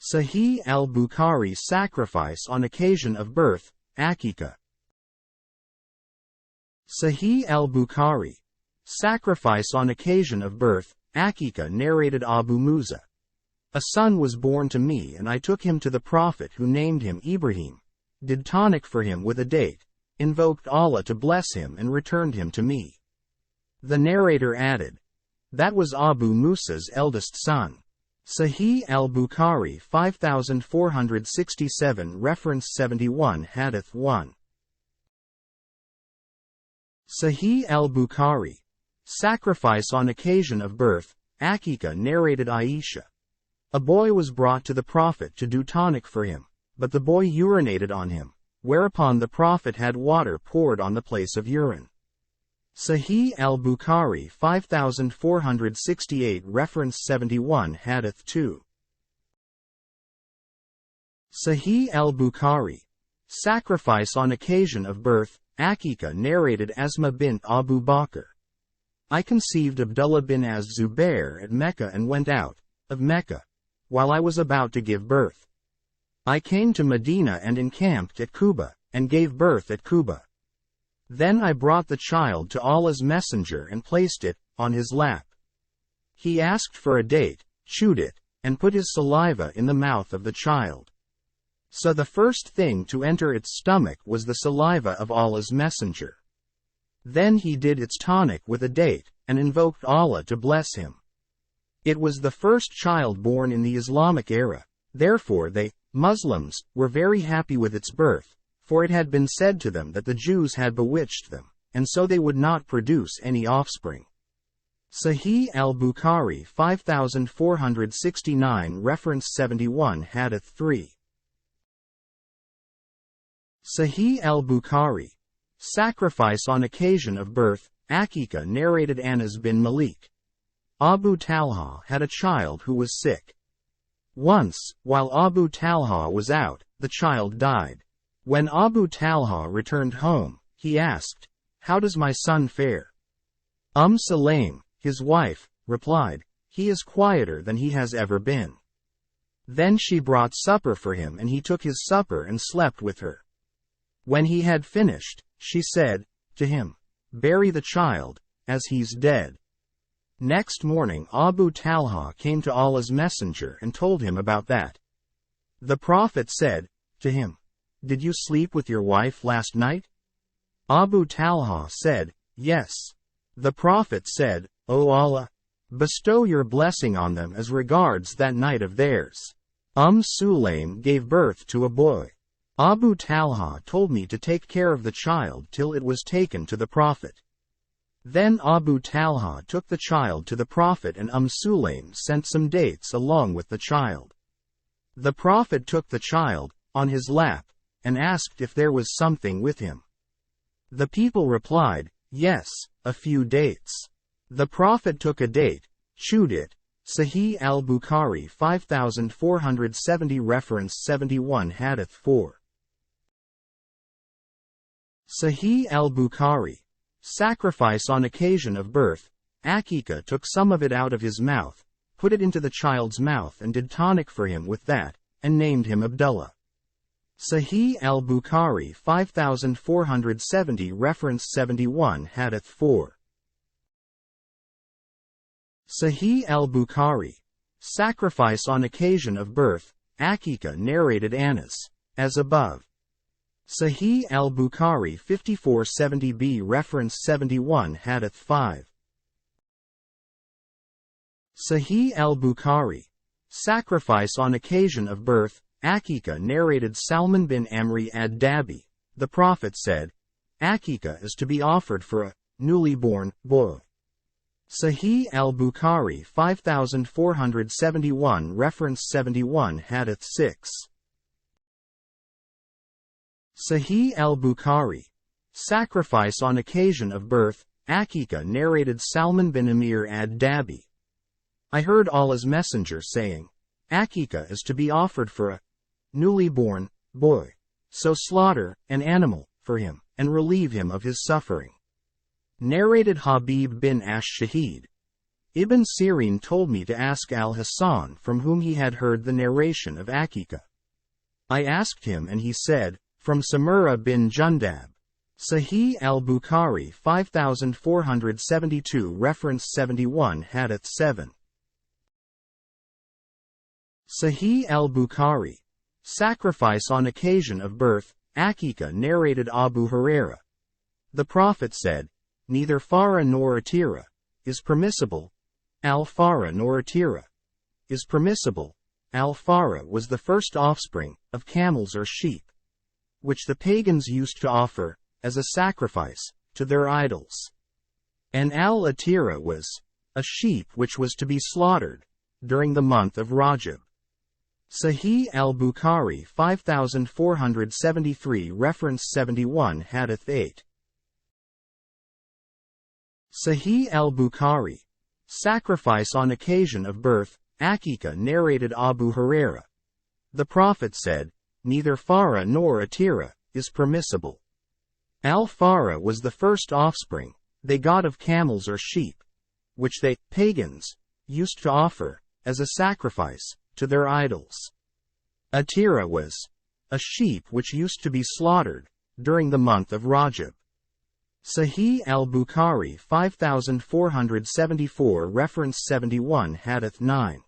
Sahih al-Bukhari. Sacrifice on occasion of birth, Aqiqa. Sahih al-Bukhari. Sacrifice on occasion of birth, Aqiqa. Narrated Abu Musa. A son was born to me and I took him to the Prophet who named him Ibrahim, did tonic for him with a date, invoked Allah to bless him and returned him to me. The narrator added, that was Abu Musa's eldest son. Sahih al-Bukhari 5467 Reference 71 Hadith 1. Sahih al-Bukhari. Sacrifice on occasion of birth, Aqiqa. Narrated Aisha. A boy was brought to the Prophet to do tonic for him, but the boy urinated on him, whereupon the Prophet had water poured on the place of urine. Sahih al-Bukhari 5468 Reference 71 Hadith 2. Sahih al-Bukhari. Sacrifice on occasion of birth, Aqiqa. Narrated Asma bint Abu Bakr. I conceived Abdullah bin Az-Zubair at Mecca and went out of Mecca while I was about to give birth. I came to Medina and encamped at Quba, and gave birth at Quba. Then I brought the child to Allah's Messenger and placed it on his lap. He asked for a date, chewed it, and put his saliva in the mouth of the child. So the first thing to enter its stomach was the saliva of Allah's Messenger. Then he did its tonic with a date, and invoked Allah to bless him. It was the first child born in the Islamic era, therefore they, Muslims, were very happy with its birth, for it had been said to them that the Jews had bewitched them, and so they would not produce any offspring. Sahih al-Bukhari 5469 Reference 71 Hadith 3. Sahih al-Bukhari. Sacrifice on occasion of birth, Aqiqa. Narrated Anas bin Malik. Abu Talha had a child who was sick. Once, while Abu Talha was out, the child died. When Abu Talha returned home, he asked, how does my son fare? Sulaim, his wife, replied, he is quieter than he has ever been. Then she brought supper for him and he took his supper and slept with her. When he had finished, she said to him, bury the child, as he's dead. Next morning Abu Talha came to Allah's Messenger and told him about that. The Prophet said to him, did you sleep with your wife last night? Abu Talha said, yes. The Prophet said, O Allah, bestow your blessing on them as regards that night of theirs. Sulaim gave birth to a boy. Abu Talha told me to take care of the child till it was taken to the Prophet. Then Abu Talha took the child to the Prophet and Sulaim sent some dates along with the child. The Prophet took the child on his lap and asked if there was something with him. The people replied, yes, a few dates. The Prophet took a date, chewed it. Sahih al-Bukhari 5470 Reference 71 Hadith 4. Sahih al-Bukhari. Sacrifice on occasion of birth, Aqiqa. Took some of it out of his mouth, put it into the child's mouth and did tonic for him with that, and named him Abdullah. Sahih al-Bukhari 5470 Reference 71 Hadith 4. Sahih al-Bukhari. Sacrifice on occasion of birth, Aqiqa. Narrated Anas, as above. Sahih al-Bukhari 5470b Reference 71 Hadith 5. Sahih al-Bukhari. Sacrifice on occasion of birth, Aqiqa. Narrated Salman bin Amri ad-Dabi. The Prophet said, Aqiqa is to be offered for a newly born boy. Sahih al-Bukhari 5471 Reference 71 Hadith 6. Sahih al-Bukhari. Sacrifice on occasion of birth, Aqiqa. Narrated Salman bin Amir ad-Dabi. I heard Allah's Messenger saying, Aqiqa is to be offered for a newly born boy. So slaughter an animal for him, and relieve him of his suffering. Narrated Habib bin Ash-Shahid. Ibn Sirin told me to ask al-Hasan from whom he had heard the narration of Aqiqa. I asked him and he said, from Samura bin Jundab. Sahih al-Bukhari 5472 reference 71 Hadith 7. Sahih al-Bukhari. Sacrifice on occasion of birth, Aqiqa narrated Abu Huraira. The Prophet said, neither Farah nor Atira is permissible. Al-Farah nor Atira is permissible. Al-Farah was the first offspring of camels or sheep, which the pagans used to offer as a sacrifice to their idols. And Al-Atira was a sheep which was to be slaughtered during the month of Rajab. Sahih al-Bukhari 5473 reference 71 Hadith 8. Sahih al-Bukhari. Sacrifice on occasion of birth, Aqiqa narrated Abu Huraira. The Prophet said, neither Farah nor Atira is permissible. Al-Farah was the first offspring they got of camels or sheep, which they, pagans, used to offer as a sacrifice to their idols. Atira was a sheep which used to be slaughtered during the month of Rajab. Sahih al-Bukhari 5474 reference 71 Hadith 9.